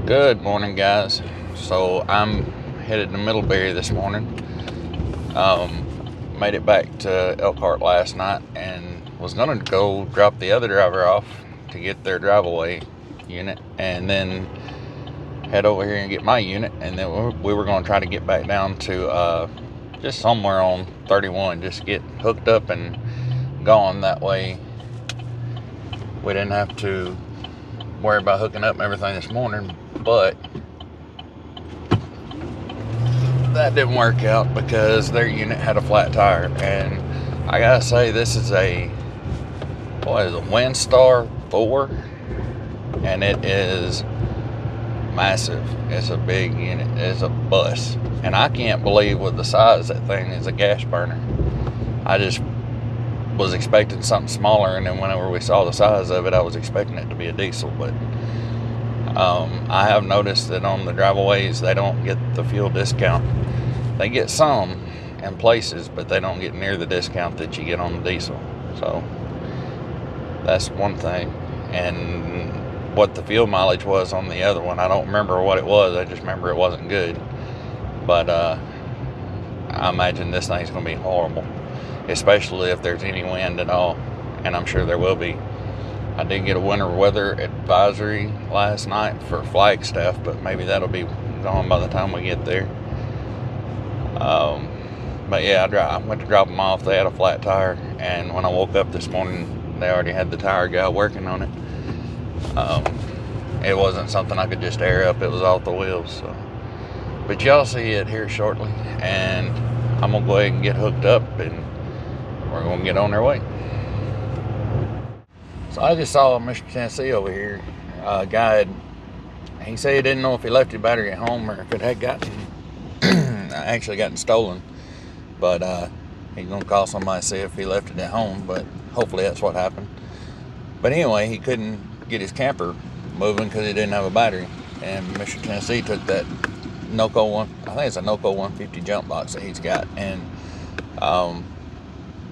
Good morning, guys. So I'm headed to Middlebury this morning. Made it back to Elkhart last night and was gonna go drop the other driver off to get their drive-away unit and then head over here and get my unit, and then we were going to try to get back down to just somewhere on 31, just get hooked up and gone. That way we didn't have to worry about hooking up and everything this morning. But that didn't work out because their unit had a flat tire, and I gotta say, this is a Windstar 4, and it is massive. It's a big unit. It's a bus, and I can't believe with the size that thing is a gas burner. I just was expecting something smaller, and then whenever we saw the size of it, I was expecting it to be a diesel. But I have noticed that on the driveaways, they don't get the fuel discount. They get some in places, but they don't get near the discount that you get on the diesel. So that's one thing. And what the fuel mileage was on the other one, I don't remember what it was. I just remember it wasn't good. But I imagine this thing's going to be horrible, especially if there's any wind at all, and I'm sure there will be. I did get a winter weather advisory last night for Flagstaff, but maybe that'll be gone by the time we get there. But yeah, I went to drop them off. They had a flat tire, and when I woke up this morning, they already had the tire guy working on it. It wasn't something I could just air up. It was off the wheels. So. But y'all see it here shortly, and I'm gonna go ahead and get hooked up, and we're gonna get on our way. So I just saw Mr. Tennessee over here. Guy he said he didn't know if he left his battery at home or if it had gotten stolen. But he's gonna call somebody to see if he left it at home. But hopefully that's what happened. But anyway, he couldn't get his camper moving because he didn't have a battery. And Mr. Tennessee took that Noco one. I think it's a Noco 150 jump box that he's got, and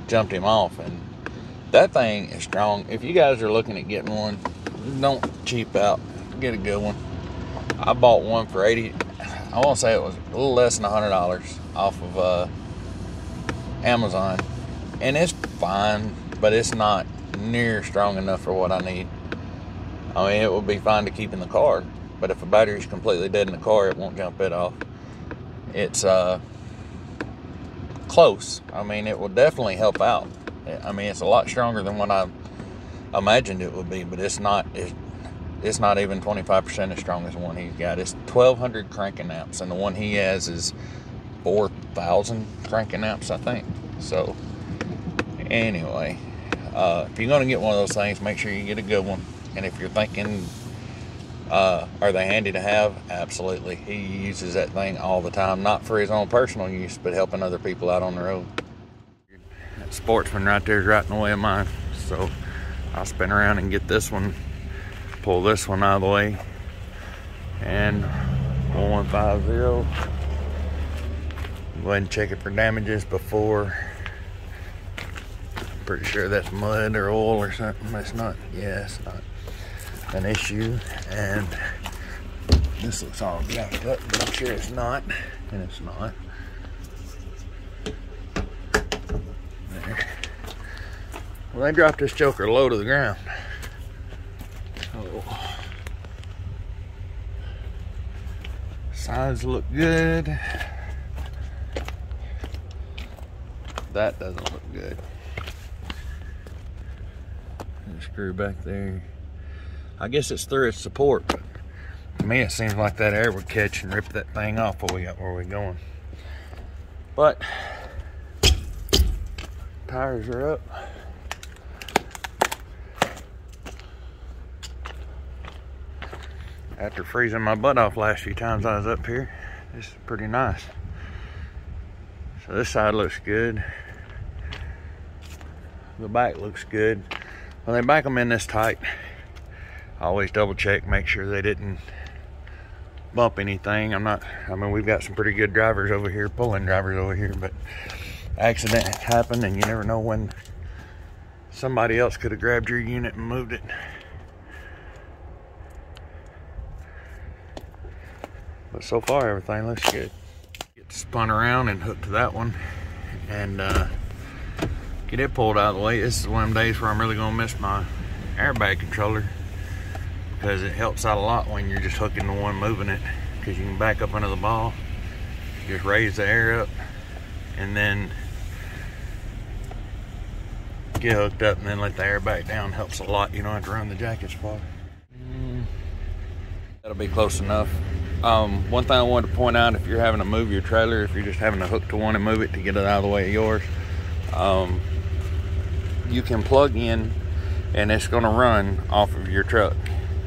jumped him off. And that thing is strong. If you guys are looking at getting one, don't cheap out. Get a good one. I bought one for I want to say it was a little less than $100 off of Amazon, and it's fine, but it's not near strong enough for what I need. I mean, it would be fine to keep in the car, but if a battery's completely dead in the car, it won't jump it off. It's close. I mean, it will definitely help out. I mean, it's a lot stronger than what I imagined it would be, but it's not even 25% as strong as the one he's got. It's 1,200 cranking amps, and the one he has is 4,000 cranking amps, I think. So anyway, if you're going to get one of those things, make sure you get a good one. And if you're thinking, are they handy to have? Absolutely. He uses that thing all the time, not for his own personal use, but helping other people out on the road. That Sportsman right there is right in the way of mine, so I'll spin around and get this one, pull this one out of the way, and 1150. Go ahead and check it for damages before. I'm pretty sure that's mud or oil or something. That's not, yeah, it's not an issue. And this looks all jacked up, but I'm sure it's not, and it's not. There. Well, they dropped this joker low to the ground. Oh. Sides look good. That doesn't look good. And screw back there. I guess it's through its support, but to me it seems like that air would catch and rip that thing off before we got where we're going. But tires are up. After freezing my butt off last few times I was up here, this is pretty nice. So this side looks good. The back looks good. When they back them in this tight, I always double check, make sure they didn't bump anything. I mean, we've got some pretty good drivers over here, pulling drivers over here, but accident happened, and you never know when somebody else could have grabbed your unit and moved it. But so far, everything looks good. Get spun around and hooked to that one, and get it pulled out of the way. This is one of them days where I'm really gonna miss my airbag controller, because it helps out a lot when you're just hooking the one moving it, because you can back up under the ball, just raise the air up, and then get hooked up and then let the air back down. Helps a lot. You don't have to run the jacket spot. That'll be close enough. One thing I wanted to point out, if you're having to move your trailer, if you're just having to hook to one and move it to get it out of the way of yours, you can plug in and it's going to run off of your truck,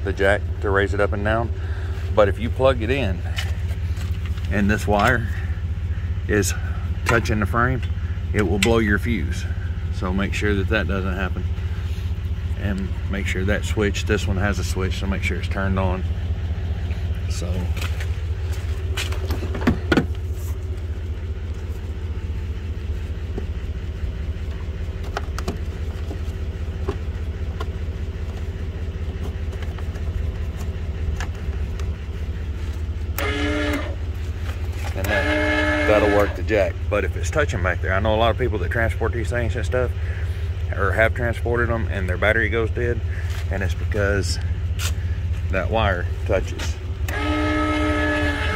the jack, to raise it up and down. But if you plug it in and this wire is touching the frame, it will blow your fuse. So make sure that that doesn't happen, and make sure that switch, this one has a switch, so make sure it's turned on. So and that'll work the jack. But if it's touching back there, I know a lot of people that transport these things and stuff, or have transported them, and their battery goes dead, and it's because that wire touches.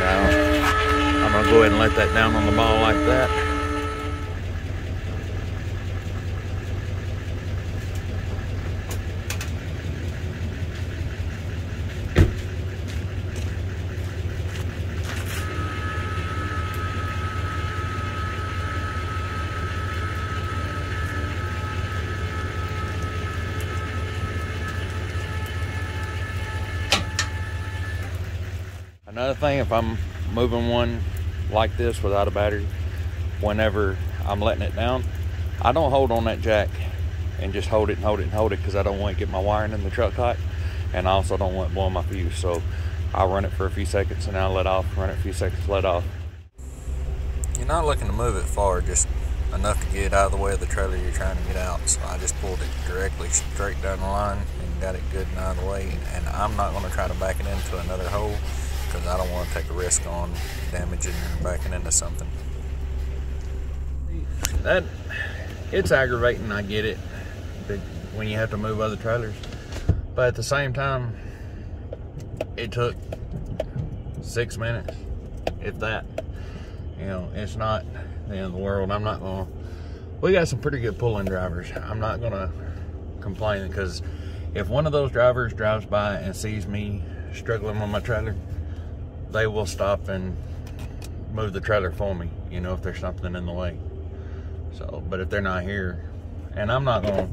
Now I'm gonna go ahead and let that down on the ball like that. Another thing, if I'm moving one like this without a battery, whenever I'm letting it down, I don't hold on that jack and just hold it and hold it and hold it, because I don't want to get my wiring in the truck hot, and I also don't want it blowing my fuse. So I'll run it for a few seconds and I'll let off, run it a few seconds, let off. You're not looking to move it far, just enough to get it out of the way of the trailer you're trying to get out. So I just pulled it directly straight down the line and got it good and out of the way, and I'm not going to try to back it into another hole, because I don't want to take a risk on damaging or backing into something. That, it's aggravating, I get it, when you have to move other trailers. But at the same time, it took 6 minutes, if that. You know, it's not the end of the world. I'm not gonna, we got some pretty good pull-in drivers. I'm not gonna complain, because if one of those drivers drives by and sees me struggling with my trailer, they will stop and move the trailer for me, you know, if there's something in the way. So, but if they're not here, and I'm not gonna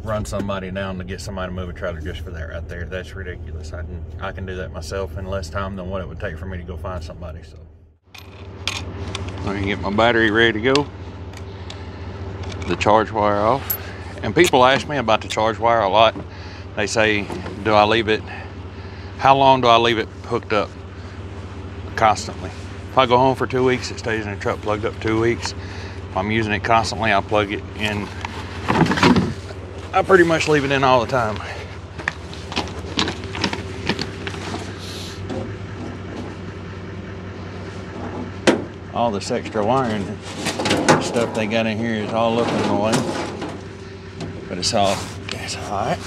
run somebody down to get somebody to move a trailer just for that right there. That's ridiculous. I can do that myself in less time than what it would take for me to go find somebody. So I'm gonna get my battery ready to go, the charge wire off. And people ask me about the charge wire a lot. They say, do I leave it, how long do I leave it hooked up? Constantly. If I go home for 2 weeks, it stays in the truck plugged up 2 weeks. If I'm using it constantly, I'll plug it in. I pretty much leave it in all the time. All this extra wiring stuff they got in here is all up in the way, but it's all right.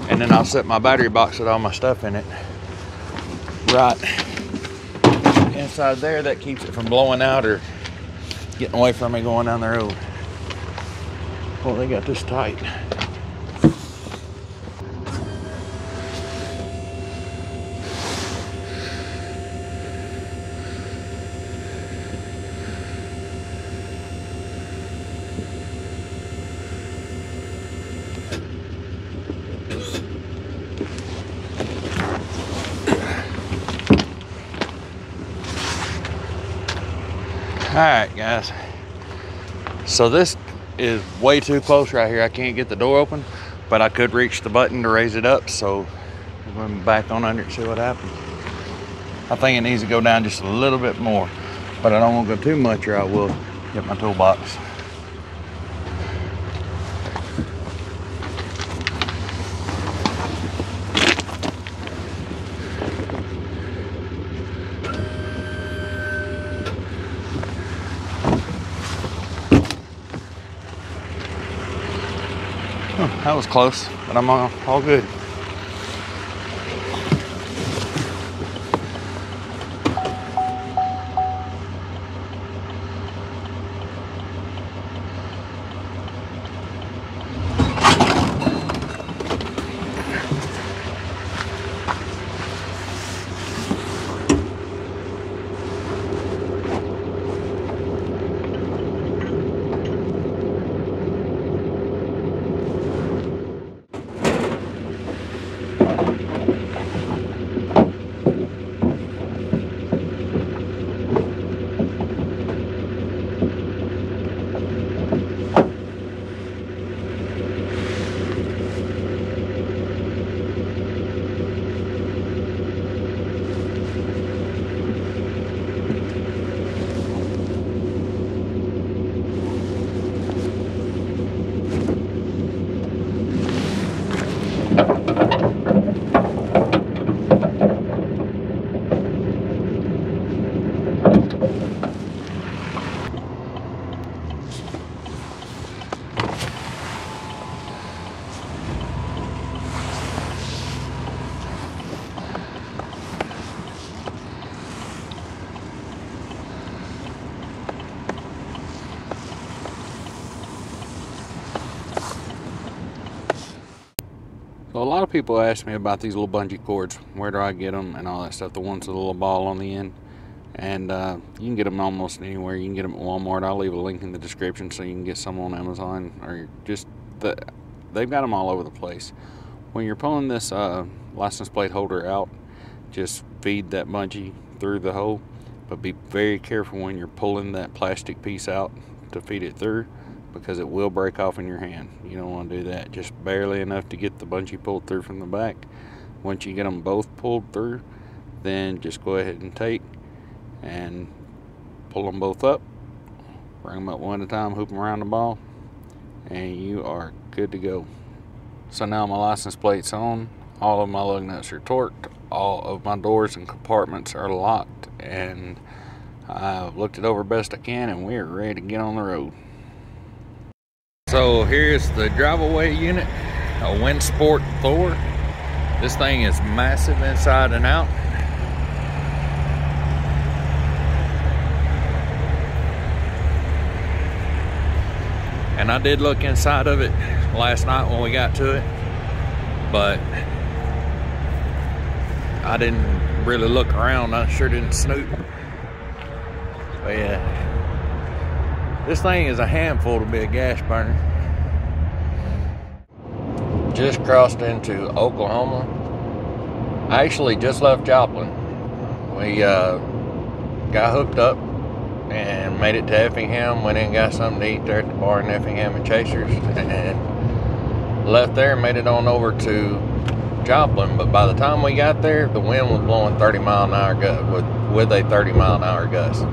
And then I'll set my battery box with all my stuff in it right inside there. That keeps it from blowing out or getting away from me going down the road. Well, they got this tight. All right, guys, so this is way too close right here. I can't get the door open, but I could reach the button to raise it up, so I'm going back on under it and see what happens. I think it needs to go down just a little bit more, but I don't want to go too much or I will get my toolbox. That was close, but I'm all good. So a lot of people ask me about these little bungee cords. Where do I get them and all that stuff, the ones with a little ball on the end. And you can get them almost anywhere. You can get them at Walmart. I'll leave a link in the description so you can get some on Amazon, or just they've got them all over the place. When you're pulling this license plate holder out, just feed that bungee through the hole, but be very careful when you're pulling that plastic piece out to feed it through, because it will break off in your hand. You don't want to do that. Just barely enough to get the bungee pulled through from the back. Once you get them both pulled through, then just go ahead and take and pull them both up, bring them up one at a time, hoop them around the ball, and you are good to go. So now my license plate's on, all of my lug nuts are torqued, all of my doors and compartments are locked, and I've looked it over best I can, and we're ready to get on the road. So here's the drive-away unit, a Winsport Thor. This thing is massive inside and out. And I did look inside of it last night when we got to it, but I didn't really look around. I sure didn't snoop. But yeah, this thing is a handful to be a gas burner. Just crossed into Oklahoma. I actually just left Joplin. We got hooked up and made it to Effingham. Went in and got something to eat there at the bar in Effingham and Chasers, and left there and made it on over to Joplin. But by the time we got there, the wind was blowing 30 mile an hour gust with a 30 mile an hour gust.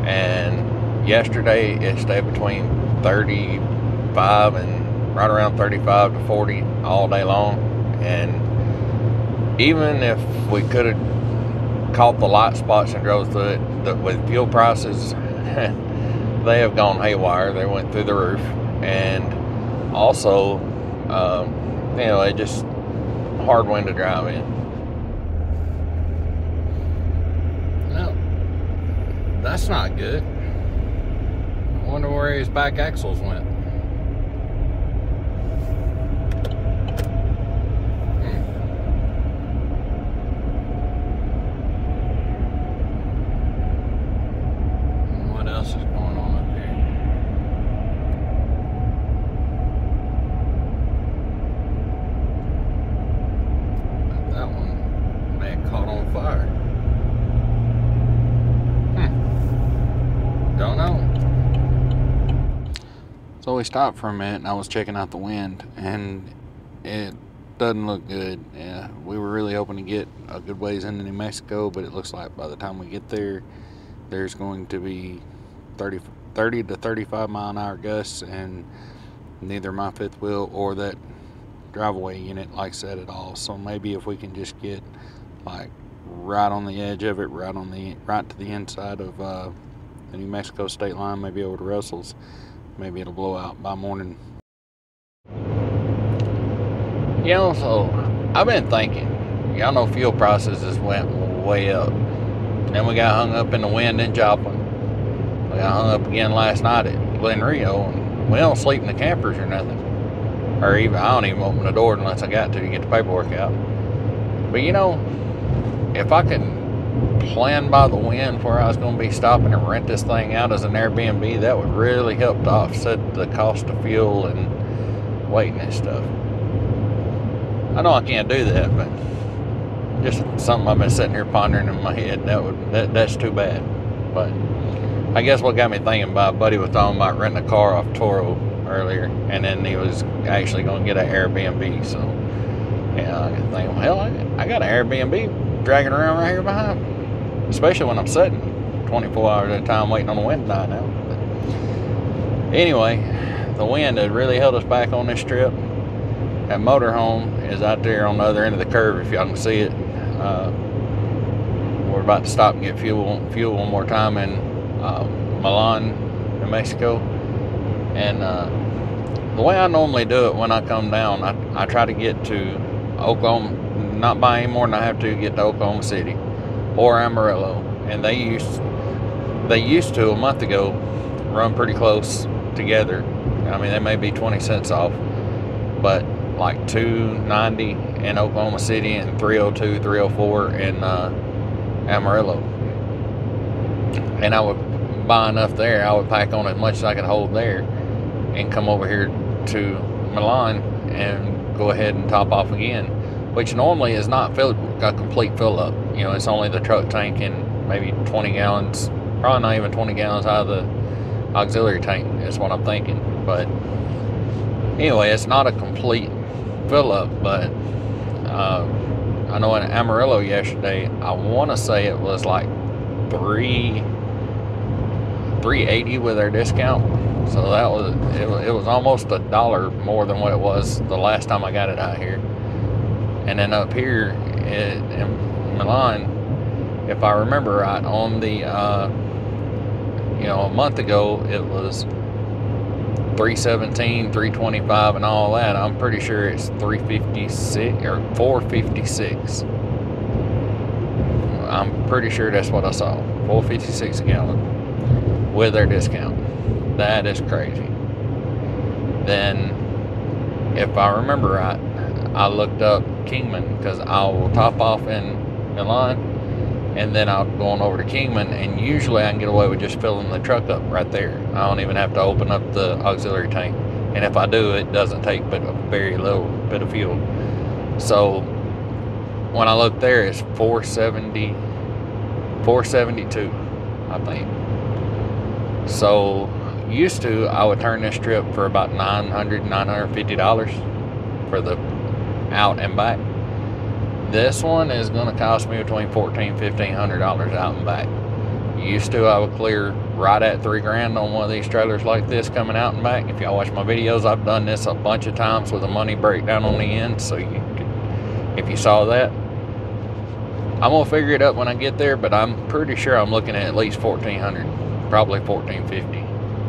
And yesterday it stayed between 35 and right around 35 to 40 all day long. And even if we could have caught the light spots and drove through it, with fuel prices, they have gone haywire. They went through the roof. And also, you know, it just hard wind to drive in. Well, that's not good. I wonder where his back axles went. So we stopped for a minute and I was checking out the wind, and it doesn't look good. Yeah, we were really hoping to get a good ways into New Mexico, but it looks like by the time we get there, there's going to be 30 to 35 mile an hour gusts, and neither my fifth wheel or that drive-away unit likes that at all. So maybe if we can just get like right on the edge of it, right to the inside of the New Mexico state line, maybe over to Russell's, maybe it'll blow out by morning. You know, so I've been thinking, y'all know fuel prices just went way up. Then we got hung up in the wind in Joplin. We got hung up again last night at Glen Rio, and we don't sleep in the campers or nothing. Or even, I don't even open the door unless I got to get the paperwork out. But you know, if I could plan by the wind where I was going to be stopping and rent this thing out as an Airbnb, that would really help to offset the cost of fuel and waiting and stuff. I know I can't do that, but just something I've been sitting here pondering in my head. That's too bad. But I guess what got me thinking about, buddy was talking about renting a car off Toro earlier, and then he was actually going to get an Airbnb. So yeah, I got thinking, well, I got an Airbnb dragging around right here behind me, especially when I'm sitting 24 hours at a time waiting on the wind to die now. But anyway, the wind has really held us back on this trip. That motorhome is out there on the other end of the curve, if y'all can see it. We're about to stop and get fuel one more time in Milan, New Mexico. And the way I normally do it when I come down, I try to get to Oklahoma, not by any more than I have to get to Oklahoma City or Amarillo. And they used to a month ago run pretty close together. I mean, they may be 20 cents off, but like $2.90 in Oklahoma City and $3.02, $3.04 in Amarillo. And I would buy enough there. I would pack on as much as I could hold there and come over here to Milan and go ahead and top off again, which normally is not a complete fill up. You know, it's only the truck tank and maybe 20 gallons, probably not even 20 gallons out of the auxiliary tank is what I'm thinking. But anyway, it's not a complete fill up. But I know in Amarillo yesterday, I want to say it was like $3.80 with their discount. So that was it was almost $1 more than what it was the last time I got it out here. And then up here in Milan, if I remember right, on the you know, a month ago it was $3.17, $3.25 and all that. I'm pretty sure it's $3.56 or $4.56. I'm pretty sure that's what I saw. $4.56 a gallon with their discount. That is crazy. Then, if I remember right, I looked up Kingpin, because I will top off in Milan and then I'll go on over to Kingpin, and usually I can get away with just filling the truck up right there. I don't even have to open up the auxiliary tank, and if I do, it doesn't take but a very little bit of fuel. So when I look there, it's $4.72, I think. So used to, I would turn this trip for about $950 for the out and back. This one is going to cost me between $1,400 and $1,500 out and back. Used to, I would clear right at $3,000 on one of these trailers like this coming out and back. If y'all watch my videos, I've done this a bunch of times with a money breakdown on the end, so you could, if you saw that. I'm gonna figure it up when I get there, but I'm pretty sure I'm looking at least $1,400, probably $1,450,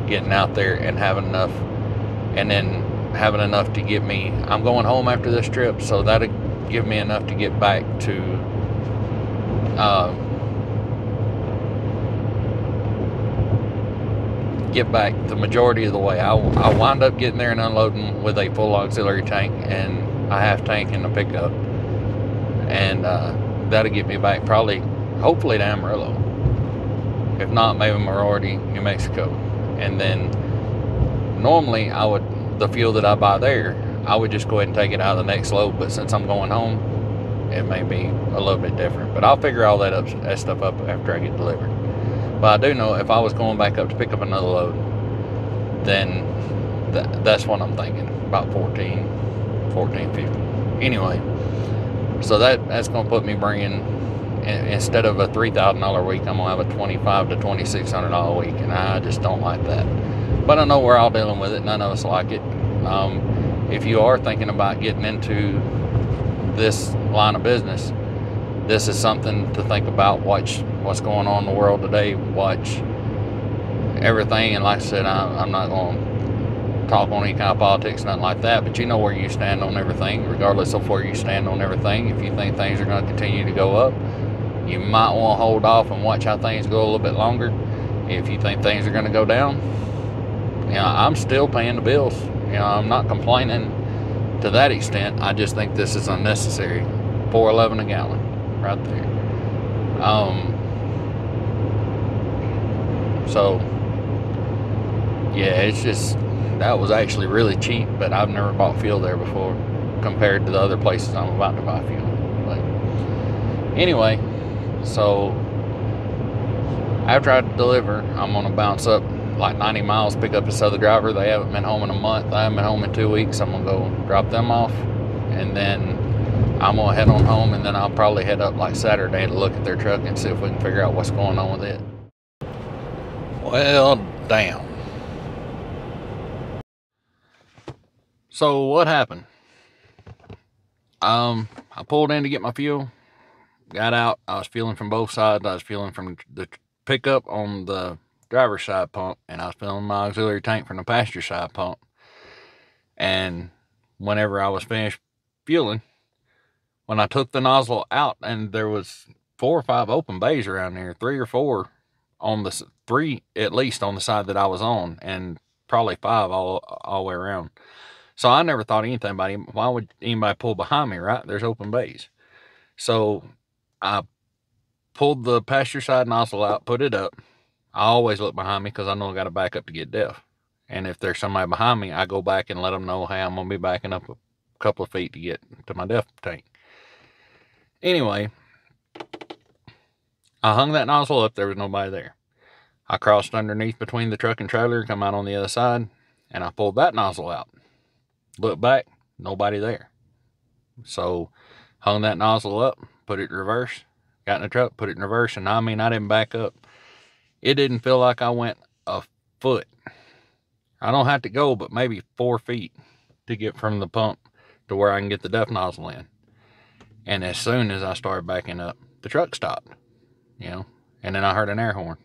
getting out there and having enough, and then having enough to get me. I'm going home after this trip, so that'll give me enough to get back to get back the majority of the way. I'll wind up getting there and unloading with a full auxiliary tank and a half tank in the pickup, and that'll get me back probably, hopefully, to Amarillo. If not, maybe Cfarmeronyt, New Mexico. And then normally I would, the fuel that I buy there, I would just go ahead and take it out of the next load, but since I'm going home, it may be a little bit different. But I'll figure all that stuff up after I get delivered. But I do know if I was going back up to pick up another load, then that's what I'm thinking, about $1,450. Anyway, so that's going to put me bringing, instead of a $3,000 a week, I'm going to have a $2,500 to $2,600 a week, and I just don't like that. But I know we're all dealing with it. None of us like it. If you are thinking about getting into this line of business, this is something to think about. Watch what's going on in the world today. Watch everything. And like I said, I'm not going to talk on any kind of politics, nothing like that, but you know where you stand on everything, regardless of where you stand on everything. If you think things are going to continue to go up, you might want to hold off and watch how things go a little bit longer. If you think things are going to go down, you know, I'm still paying the bills. You know, I'm not complaining to that extent. I just think this is unnecessary. $4.11 a gallon, right there. So yeah, it's just, that was actually really cheap, but I've never bought fuel there before compared to the other places I'm about to buy fuel. But anyway, so after I deliver, I'm gonna bounce up like 90 miles, pick up this other driver. They haven't been home in a month. I haven't been home in 2 weeks. I'm gonna go drop them off, and then I'm gonna head on home, and then I'll probably head up like Saturday to look at their truck and see if we can figure out what's going on with it. Well, damn. So what happened? I pulled in to get my fuel, got out. I was feeling from both sides. I was feeling from the pickup on the driver's side pump, and I was feeling my auxiliary tank from the passenger side pump. And whenever I was finished fueling, when I took the nozzle out, and there was 4 or 5 open bays around there, 3 or 4 on the 3 at least on the side that I was on, and probably 5 all the way around. So I never thought anything about him. Why would anybody pull behind me, right? There's open bays. So I pulled the passenger side nozzle out, put it up. I always look behind me because I know I got to back up to get def. And if there's somebody behind me, I go back and let them know, hey, I'm going to be backing up a couple of feet to get to my def tank. Anyway, I hung that nozzle up. There was nobody there. I crossed underneath between the truck and trailer, come out on the other side, and I pulled that nozzle out. Look back, nobody there. So hung that nozzle up, put it in reverse, got in the truck, put it in reverse, and I mean, I didn't back up. It didn't feel like I went a foot. I don't have to go but maybe 4 feet to get from the pump to where I can get the def nozzle in. And as soon as I started backing up, the truck stopped, you know, and then I heard an air horn,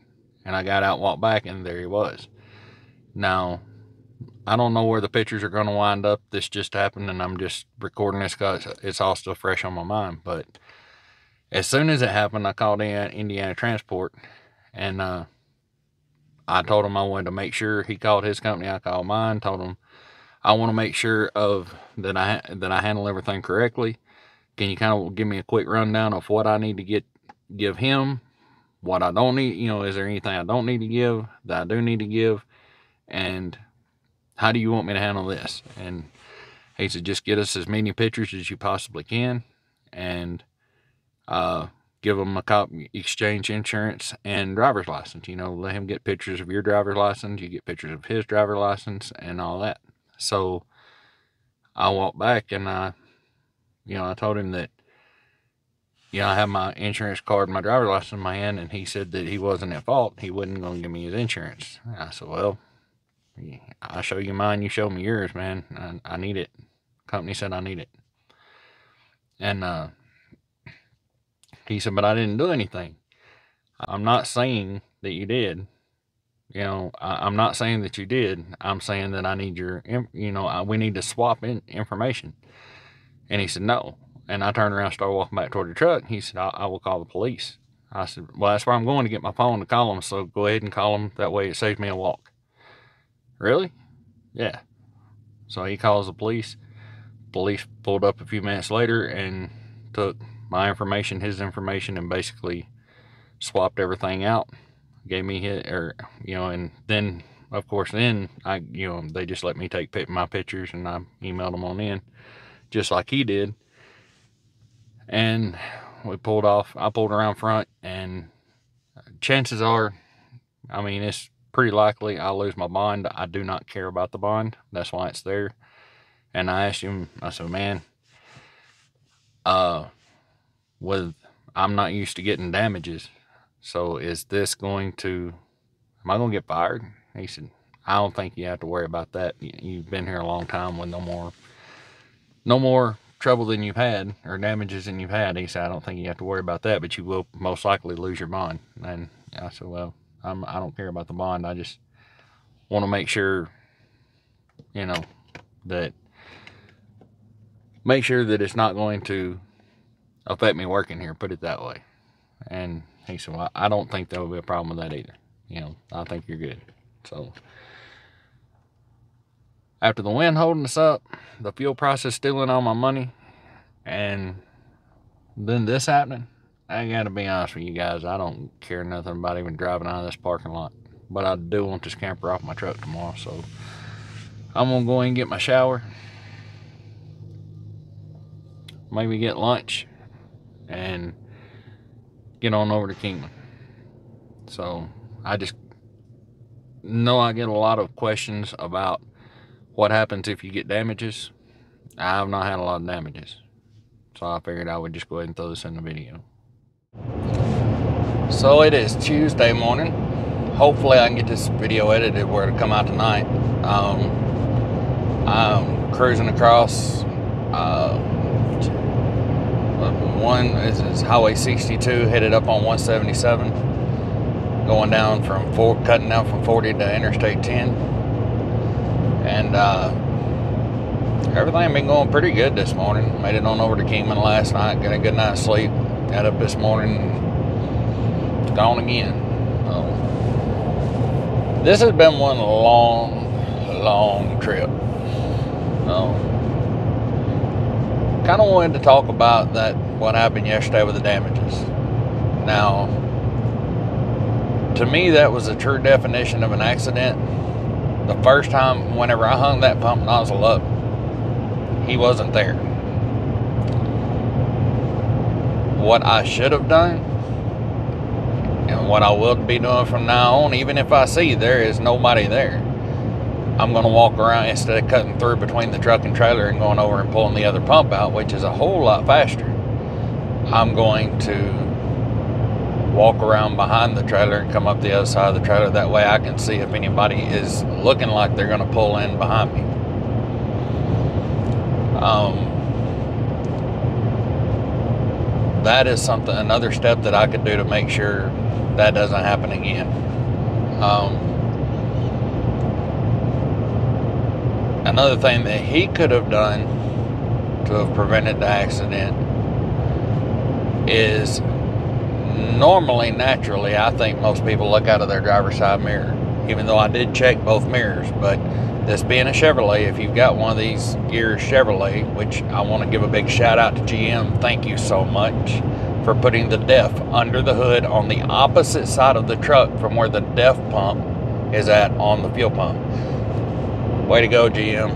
and I got out, walked back, and there he was. Now, I don't know where the pictures are going to wind up. This just happened, and I'm just recording this because it's all still fresh on my mind. But as soon as it happened, I called in Indiana Transport, and I told him I wanted to make sure. He called his company, I called mine, told him I want to make sure that I handle everything correctly. Can you kind of give me a quick rundown of what I need to give him, what I don't need, you know, is there anything I don't need to give, that I do need to give, and how do you want me to handle this? And he said, just get us as many pictures as you possibly can, and give him a copy, exchange insurance and driver's license. You know, let him get pictures of your driver's license, you get pictures of his driver's license, and all that. So I walked back, and I told him that, you know, I have my insurance card and my driver's license in my hand, and he said that he wasn't at fault. He wasn't going to give me his insurance. And I said, well, I'll show you mine, you show me yours, man. I need it. Company said I need it. And he said, but I didn't do anything. I'm not saying that you did. You know, I'm not saying that you did. I'm saying that I need your, you know, we need to swap information. And he said, no. And I turned around and started walking back toward the truck. He said, I will call the police. I said, well, that's where I'm going to get my phone to call them. So go ahead and call them. That way it saves me a walk. Really? Yeah. So he calls the police. Police pulled up a few minutes later and took my information, his information, and basically swapped everything out. Gave me and then, of course, they just let me take my pictures, and I emailed them on in, just like he did. And we pulled off. I pulled around front, and chances are, I mean, it's pretty likely I'll lose my bond. I do not care about the bond. That's why it's there. And I asked him, I said, man, I'm not used to getting damages. So am I going to get fired? He said, I don't think you have to worry about that. You've been here a long time with no more trouble than you've had, or damages than you've had. He said, I don't think you have to worry about that, but you will most likely lose your bond. And I said, well, I don't care about the bond. I just want to make sure you know, that make sure that it's not going to affect me working here, put it that way. And he said, well, I don't think there will be a problem with that either. You know, I think you're good. So after the wind holding us up, the fuel prices stealing all my money, and then this happening, I gotta be honest with you guys, I don't care nothing about even driving out of this parking lot. But I do want this camper off my truck tomorrow, so I'm gonna go in and get my shower, maybe get lunch, and get on over to Kingpin. So I just know I get a lot of questions about what happens if you get damages. I have not had a lot of damages, so I figured I would just go ahead and throw this in the video. So it is Tuesday morning. Hopefully I can get this video edited where it'll come out tonight. I'm cruising across this is Highway 62, headed up on 177, going down from cutting down from 40 to Interstate 10, and everything been going pretty good this morning. Made it on over to Kingpin last night, got a good night's sleep, got up this morning, it's gone again. This has been one long trip. Kind of wanted to talk about what happened yesterday with the damages. Now, to me, that was a true definition of an accident. The first time, whenever I hung that pump nozzle up, he wasn't there. What I should have done, and what I will be doing from now on, even if I see there is nobody there, I'm going to walk around, instead of cutting through between the truck and trailer and going over and pulling the other pump out, which is a whole lot faster. I'm going to walk around behind the trailer and come up the other side of the trailer. That way I can see if anybody is looking like they're going to pull in behind me. That is another step that I could do to make sure that doesn't happen again. Another thing that he could have done to have prevented the accident is, naturally, I think most people look out of their driver's side mirror, even though I did check both mirrors. But this being a Chevrolet, if you've got one of these gears Chevrolet, which I want to give a big shout out to GM, thank you so much for putting the DEF under the hood on the opposite side of the truck from where the DEF pump is at on the fuel pump. Way to go, GM.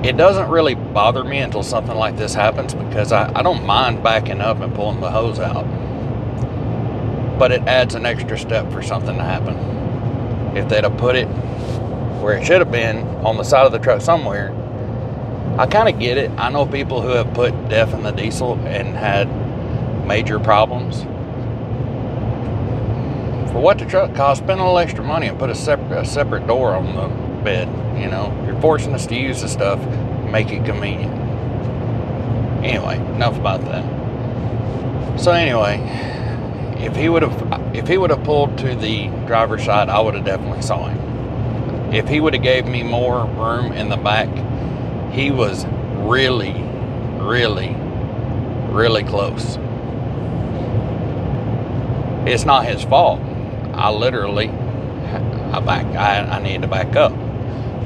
It doesn't really bother me until something like this happens, because I don't mind backing up and pulling the hose out. But it adds an extra step for something to happen. If they'd have put it where it should have been, on the side of the truck somewhere, I kind of get it. I know people who have put DEF in the diesel and had major problems. For what the truck costs, spend a little extra money and put a separate door on the bed. You know, you're forcing us to use the stuff, make it convenient. Anyway, enough about that. So anyway, if he would have pulled to the driver's side, I would have definitely saw him. If he would have gave me more room in the back, he was really close. It's not his fault. I need to back up.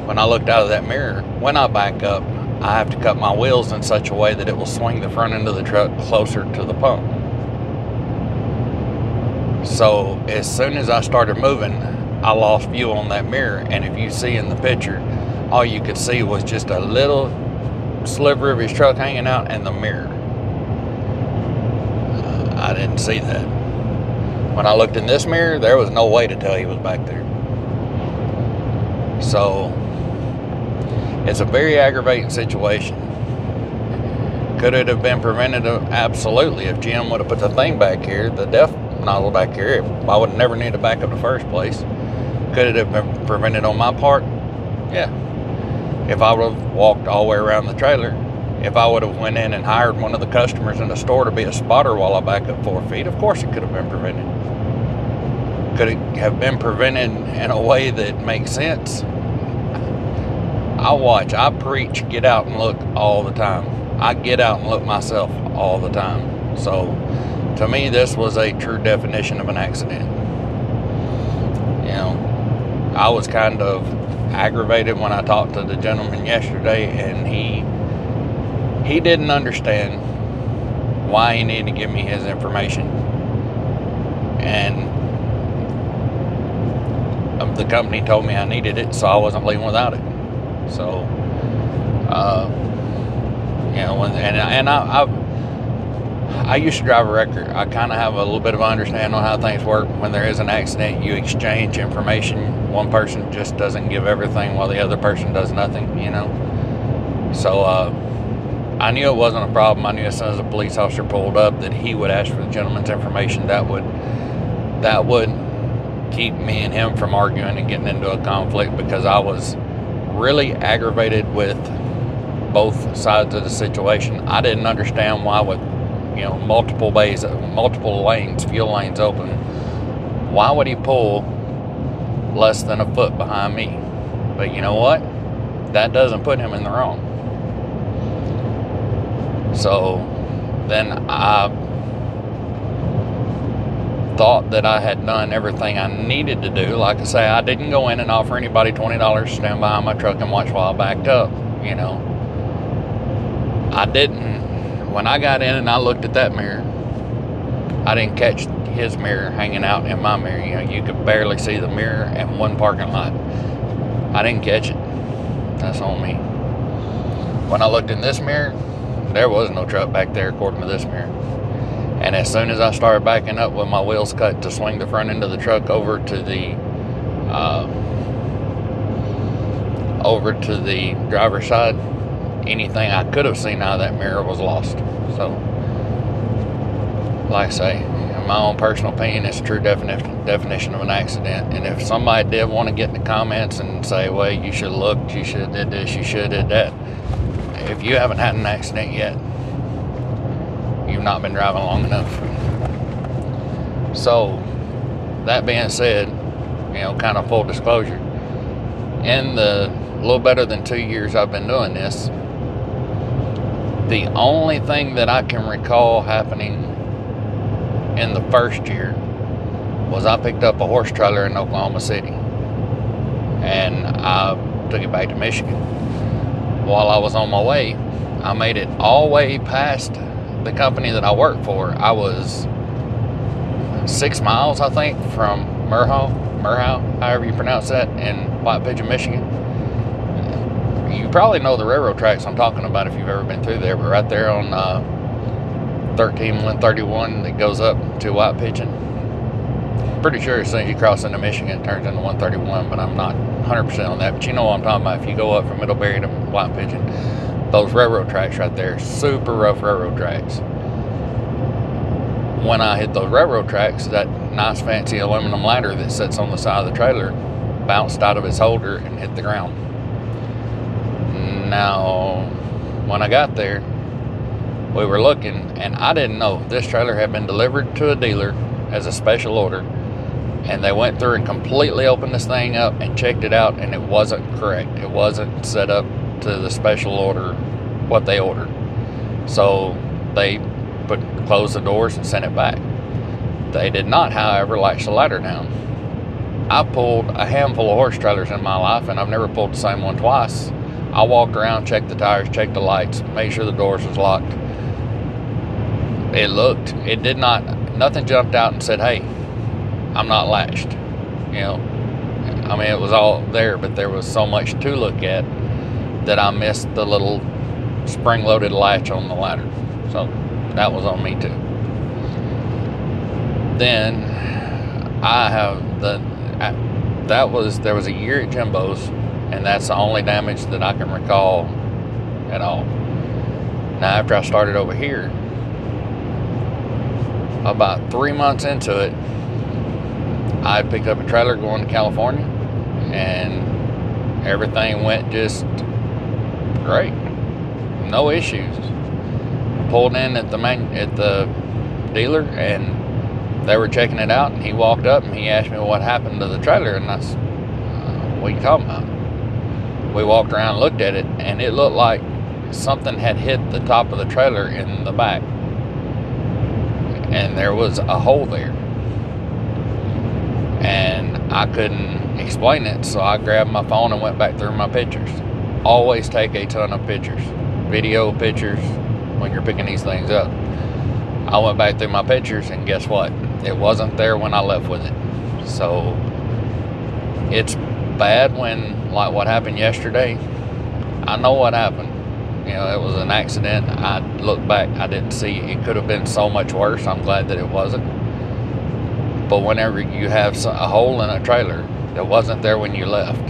When I looked out of that mirror, when I back up, I have to cut my wheels in such a way that it will swing the front end of the truck closer to the pump. So as soon as I started moving, I lost view on that mirror, and if you see in the picture, all you could see was just a little sliver of his truck hanging out and the mirror. I didn't see that. When I looked in this mirror, there was no way to tell he was back there. So it's a very aggravating situation. Could it have been prevented? Absolutely. If GM would have put the thing back here, the DEF nozzle back here, I would never need to back up in the first place. Could it have been prevented on my part? Yeah. If I would have walked all the way around the trailer, if I would have went in and hired one of the customers in the store to be a spotter while I back up 4 feet, of course it could have been prevented. Could it have been prevented in a way that makes sense? I preach, get out and look all the time. I get out and look myself all the time. So to me, this was a true definition of an accident. You know, I was kind of aggravated when I talked to the gentleman yesterday, and he didn't understand why he needed to give me his information. And the company told me I needed it, so I wasn't leaving without it. So, you know, and I used to drive a wrecker. I kind of have a little bit of understanding on how things work. When there is an accident, you exchange information. One person just doesn't give everything while the other person does nothing, you know. So I knew it wasn't a problem. I knew as soon as a police officer pulled up that he would ask for the gentleman's information. That would keep me and him from arguing and getting into a conflict, because I was really aggravated with both sides of the situation. I didn't understand why, with, you know, multiple lanes, fuel lanes open, why would he pull less than a foot behind me? But you know what? That doesn't put him in the wrong. So then I thought that I had done everything I needed to do. Like I say, I didn't go in and offer anybody $20 to stand behind my truck and watch while I backed up, you know. I didn't. When I got in and I looked at that mirror, I didn't catch his mirror hanging out in my mirror. You know, you could barely see the mirror in one parking lot. I didn't catch it. That's on me. When I looked in this mirror, there was no truck back there according to this mirror. And as soon as I started backing up with my wheels cut to swing the front end of the truck over to the driver's side, anything I could have seen out of that mirror was lost. So, like I say, in my own personal opinion, it's a true definition of an accident. And if somebody did want to get in the comments and say, well, you should have looked, you should have did this, you should have did that. If you haven't had an accident yet, you've not been driving long enough. So, that being said, you know, kind of full disclosure, in the little better than 2 years I've been doing this, the only thing that I can recall happening in the first year was I picked up a horse trailer in Oklahoma City, and I took it back to Michigan. While I was on my way, I made it all the way past the company that I work for. I was 6 miles, I think, from Murhow, however you pronounce that, in White Pigeon, Michigan. You probably know the railroad tracks I'm talking about if you've ever been through there, but right there on 131 that goes up to White Pigeon. Pretty sure as soon as you cross into Michigan, it turns into 131, but I'm not 100% on that. But you know what I'm talking about. If you go up from Middlebury to White Pigeon, those railroad tracks right there, super rough railroad tracks. When I hit those railroad tracks, that nice fancy aluminum ladder that sits on the side of the trailer bounced out of its holder and hit the ground. Now, when I got there, we were looking, and I didn't know this trailer had been delivered to a dealer as a special order, and they went through and completely opened this thing up and checked it out, and it wasn't correct. It wasn't set up to the special order, what they ordered. So they closed the doors and sent it back. They did not, however, latch the ladder down. I pulled a handful of horse trailers in my life, and I've never pulled the same one twice. I walked around, checked the tires, checked the lights, made sure the doors was locked. It did not, nothing jumped out and said, hey, I'm not latched. You know, I mean, it was all there, but there was so much to look at that I missed the little spring-loaded latch on the ladder. So that was on me too. Then there was a year at Jimbo's, and that's the only damage that I can recall at all. Now, after I started over here, about 3 months into it, I picked up a trailer going to California, and everything went just great. No issues. Pulled in at the dealer, and they were checking it out, and he walked up and he asked me what happened to the trailer, and I said, what are you talking about? we walked around and looked at it, and it looked like something had hit the top of the trailer in the back, and there was a hole there, and I couldn't explain it, so I grabbed my phone and went back through my pictures. Always take a ton of pictures, video pictures, when you're picking these things up. I went back through my pictures, and guess what? It wasn't there when I left with it. So it's bad when, like what happened yesterday, I know what happened. You know, it was an accident. I looked back, I didn't see it. It could have been so much worse. I'm glad that it wasn't. But whenever you have a hole in a trailer that wasn't there when you left,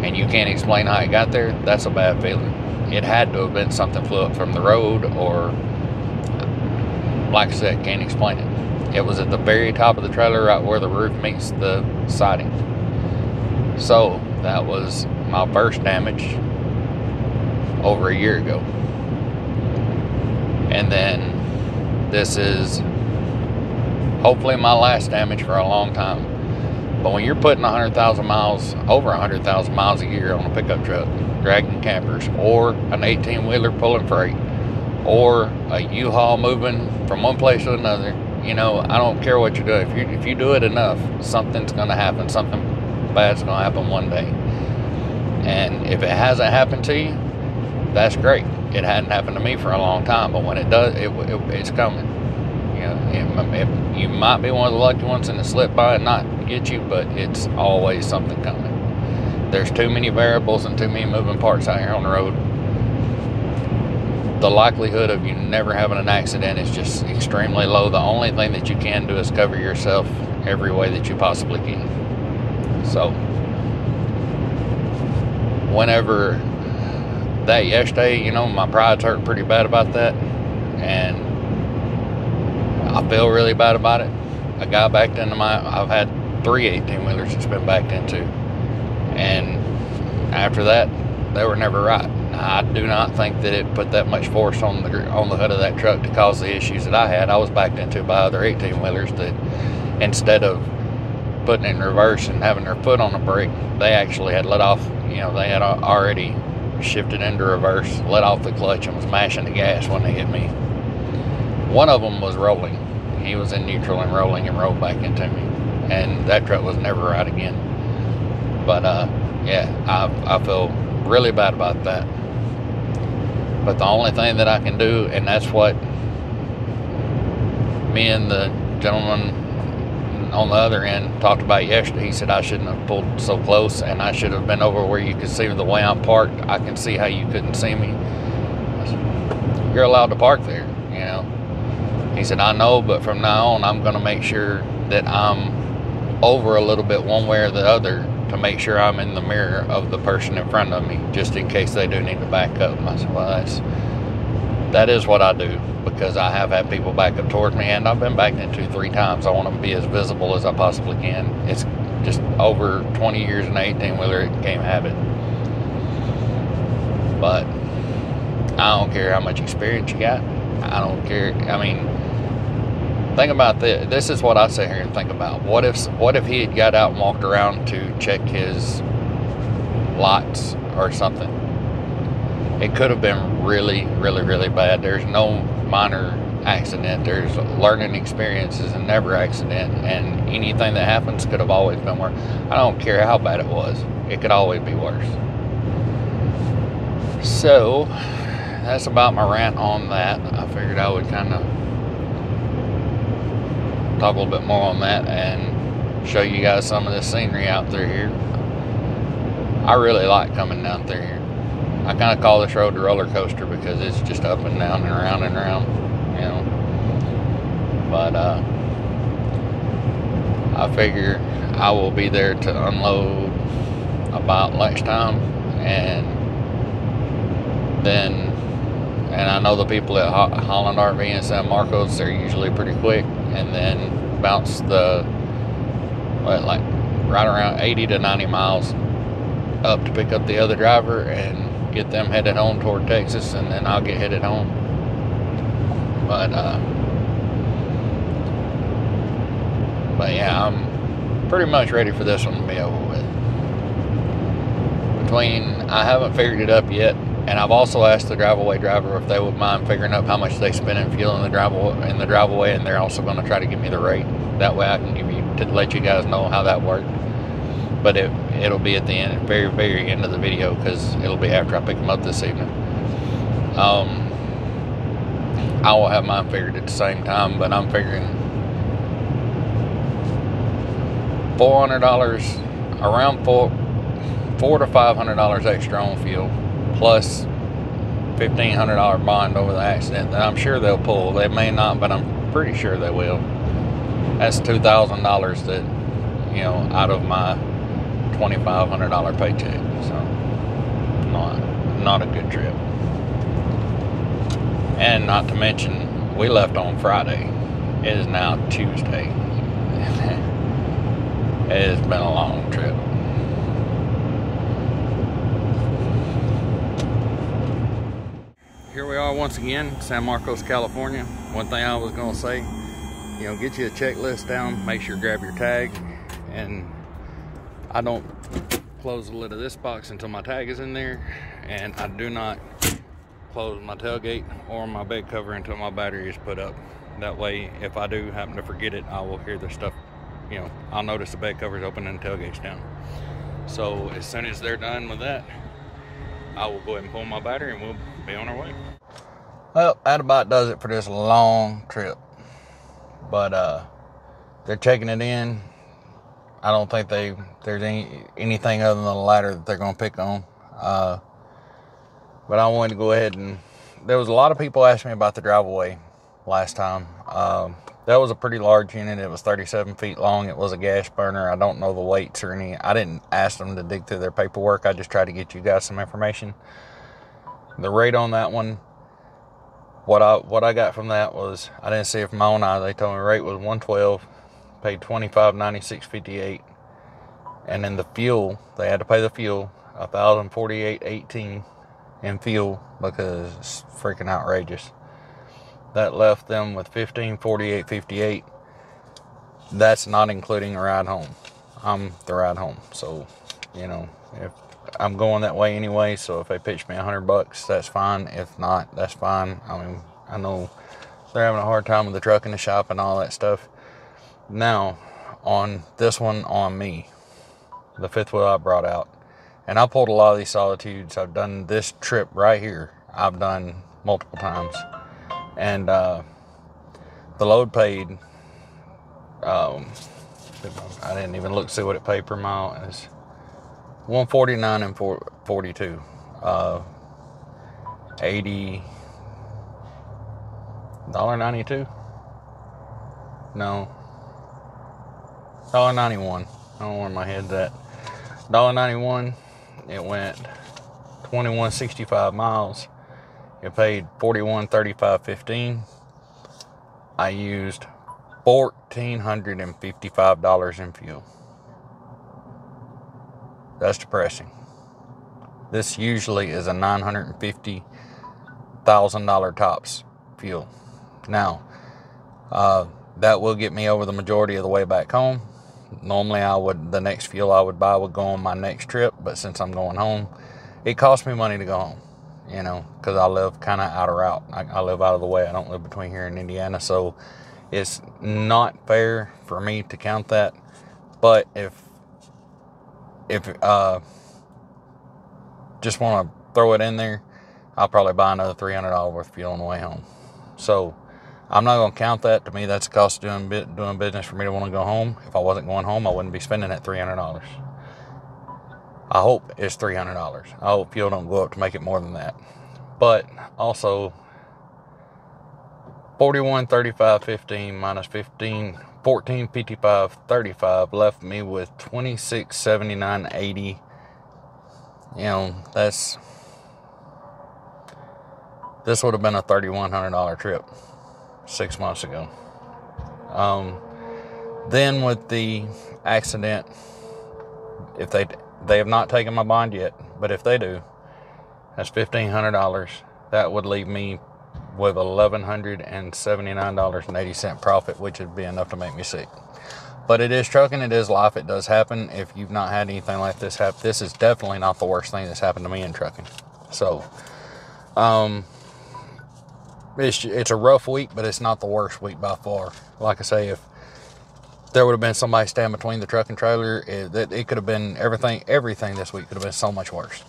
and you can't explain how it got there, that's a bad feeling. It had to have been something flew up from the road, or, like I said, can't explain it. It was at the very top of the trailer, right where the roof meets the siding. So that was my first damage over a year ago. And then this is hopefully my last damage for a long time. But when you're putting 100,000 miles, over 100,000 miles a year on a pickup truck, dragging campers, or an 18-wheeler pulling freight, or a U-Haul moving from one place to another, you know, I don't care what you're doing. If you do it enough, something's going to happen. Something bad's going to happen one day. And if it hasn't happened to you, that's great. It hadn't happened to me for a long time, but when it does, it's coming. You know, you might be one of the lucky ones and it slip by and not get you, but it's always something coming. There's too many variables and too many moving parts out here on the road. The likelihood of you never having an accident is just extremely low. The only thing that you can do is cover yourself every way that you possibly can. So, whenever that yesterday, you know, my pride's hurt pretty bad about that, and I feel really bad about it. I got backed into I've had 3 18-wheelers it's been backed into, and after that, they were never right. I do not think that it put that much force on the hood of that truck to cause the issues that I had. I was backed into by other 18-wheelers that, instead of putting it in reverse and having their foot on the brake, they actually had let off, you know, they had already shifted into reverse, let off the clutch, and was mashing the gas when they hit me. One of them was rolling. He was in neutral and rolling and rolled back into me, and that truck was never right again. But yeah, I feel really bad about that. But the only thing that I can do, and that's what me and the gentleman on the other end talked about yesterday. He said I shouldn't have pulled so close, and I should have been over where you could see the way I'm parked. I can see how you couldn't see me. I said, you're allowed to park there, you know. He said, I know, but from now on, I'm going to make sure that I'm over a little bit one way or the other to make sure I'm in the mirror of the person in front of me, just in case they do need to back up. And I said, well, that is what I do, because I have had people back up towards me, and I've been backed into 3 times. I want to be as visible as I possibly can. It's just over 20 years in an 18-wheeler, it became habit. But I don't care how much experience you got. I don't care. I mean, think about this. This is what I sit here and think about. What if he had got out and walked around to check his lights or something? It could have been really, really, really bad. There's no minor accident. There's learning experiences and never accident. And anything that happens could have always been worse. I don't care how bad it was. It could always be worse. So, that's about my rant on that. I figured I would kind of talk a little bit more on that and show you guys some of the scenery out through here. I really like coming down through here. I kind of call this road the roller coaster because it's just up and down and around, you know. But I figure I will be there to unload about lunchtime, and I know the people at Holland RV in San Marcos, they're usually pretty quick, and then bounce like right around 80 to 90 miles up to pick up the other driver and get them headed home toward Texas, and then I'll get headed home. But yeah, I'm pretty much ready for this one to be over with. between, I haven't figured it up yet, and I've also asked the drive-away driver if they would mind figuring up how much they spend in fuel in the drive-away, and they're also going to try to give me the rate. That way I can let you guys know how that worked. But it'll be at the end, very, very end of the video, because it'll be after I pick them up this evening. I will have mine figured at the same time, but I'm figuring $400, around $400 to $500 extra on fuel, plus $1,500 bond over the accident that I'm sure they'll pull. They may not, but I'm pretty sure they will. That's $2,000 that, you know, out of my $2,500 paycheck. So not a good trip. And not to mention, we left on Friday. It is now Tuesday. It's been a long trip. Here we are once again, San Marcos, California. One thing I was gonna say, you know, get you a checklist down, make sure you grab your tag, and I don't close the lid of this box until my tag is in there, and I do not close my tailgate or my bed cover until my battery is put up. That way, if I do happen to forget it, I will hear the stuff, you know, I'll notice the bed cover is open and the tailgate's down. So as soon as they're done with that, I will go ahead and pull my battery and we'll be on our way. Well, that about does it for this long trip. But they're checking it in. I don't think there's anything other than the ladder that they're going to pick on. But I wanted to go ahead and, there was a lot of people asking me about the drive-away last time. That was a pretty large unit. It was 37 feet long. It was a gas burner. I don't know the weights or any. I didn't ask them to dig through their paperwork. I just tried to get you guys some information. The rate on that one, what I got from that was, I didn't see it from my own eye. They told me the rate was $112, paid $25.96.58, and then the fuel, they had to pay the fuel, $1,048.18 in fuel, because it's freaking outrageous. That left them with $1,548.58. That's not including a ride home. I'm the ride home, so you know, if I'm going that way anyway, so if they pitch me $100, that's fine. If not, that's fine. I mean, I know they're having a hard time with the truck in the shop and all that stuff. Now, on this one, on me, the fifth wheel I brought out, and I pulled a lot of these Solitudes. I've done this trip right here, I've done multiple times, and the load paid, I didn't even look to see what it paid per mile. It's $149 and $42, $90.92. No, $1.91. I don't know where my head's at. $1.91. It went 2165 miles. It paid $41.35.15. I used $1,455 in fuel. That's depressing. This usually is a $950,000 tops fuel. Now, that will get me over the majority of the way back home. Normally the next fuel I would buy would go on my next trip, but since I'm going home, it costs me money to go home, you know, because I live kind of out of route. I live out of the way. I don't live between here and Indiana, so it's not fair for me to count that. But if just want to throw it in there, I'll probably buy another $300 worth of fuel on the way home. So I'm not going to count that. To me, that's the cost of doing business for me to want to go home. If I wasn't going home, I wouldn't be spending that $300. I hope it's $300. I hope fuel don't go up to make it more than that. But also, $41.35.15 minus $14.55.35 left me with $26.79.80. You know, this would have been a $3,100 trip 6 months ago. Then with the accident, if they have not taken my bond yet, but if they do, that's $1,500. That would leave me with $1,179.80 profit, which would be enough to make me sick. But it is trucking, it is life, it does happen. If you've not had anything like this happen, this is definitely not the worst thing that's happened to me in trucking. So, it's a rough week, but it's not the worst week by far. Like I say, if there would have been somebody standing between the truck and trailer, it could have been everything this week could have been so much worse.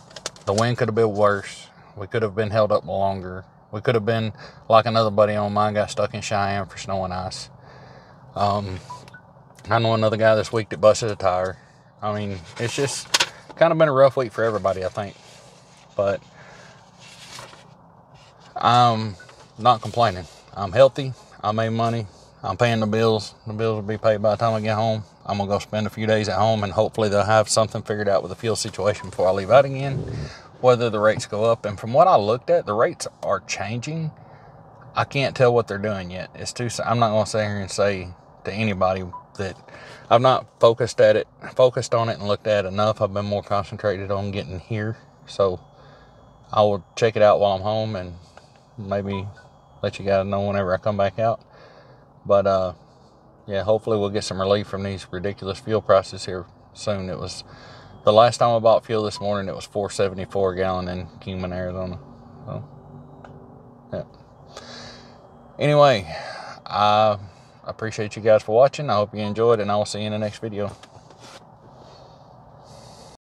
The wind could have been worse. We could have been held up longer. We could have been like another buddy on mine got stuck in Cheyenne for snow and ice. I know another guy this week that busted a tire. I mean, it's just kind of been a rough week for everybody, I think. But I'm not complaining. I'm healthy. I made money. I'm paying the bills. The bills will be paid by the time I get home. I'm going to go spend a few days at home, and hopefully they'll have something figured out with the fuel situation before I leave out again, whether the rates go up. And from what I looked at, the rates are changing. I can't tell what they're doing yet. I'm not going to sit here and say to anybody that I've not focused on it and looked at it enough. I've been more concentrated on getting here. So I will check it out while I'm home and maybe let you guys know whenever I come back out. But yeah, hopefully we'll get some relief from these ridiculous fuel prices here soon. It was the last time I bought fuel this morning, it was $4.74 a gallon in Kingpin, Arizona. So yeah. Anyway, I appreciate you guys for watching. I hope you enjoyed, and I will see you in the next video.